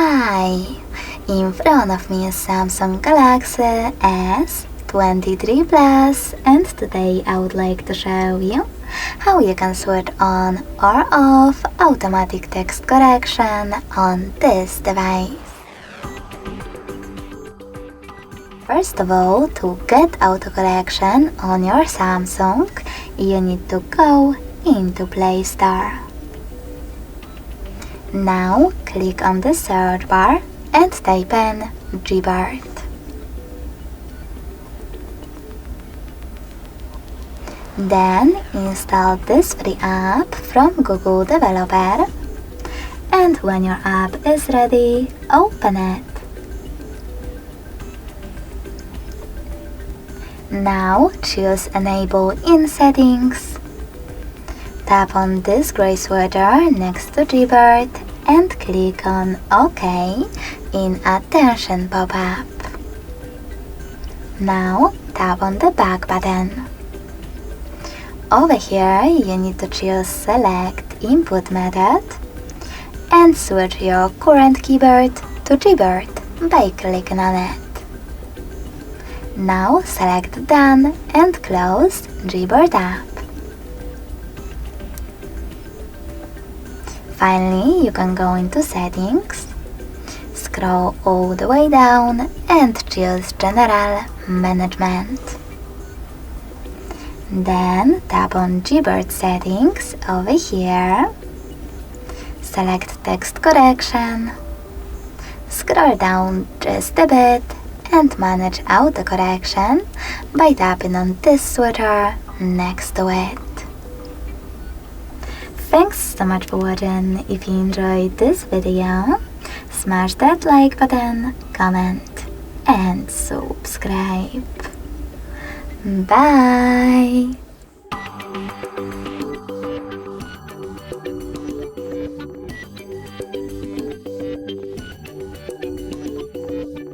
Hi! In front of me is Samsung Galaxy S23 Plus, and today I would like to show you how you can switch on or off automatic text correction on this device. First of all, to get autocorrection on your Samsung, you need to go into Play Store. Now click on the search bar and type in Gboard. Then install this free app from Google Developer, and when your app is ready, open it. Now choose Enable in Settings. Tap on this gray switcher next to Gboard and click on OK in Attention pop-up. Now tap on the Back button. Over here you need to choose Select Input Method and switch your current keyboard to Gboard by clicking on it. Now select Done and close Gboard app. Finally, you can go into Settings, scroll all the way down and choose General Management. Then tap on Gboard Settings over here, select Text Correction, scroll down just a bit and manage autocorrection by tapping on this switcher next to it. Thanks so much for watching. If you enjoyed this video, smash that like button, comment and subscribe. Bye!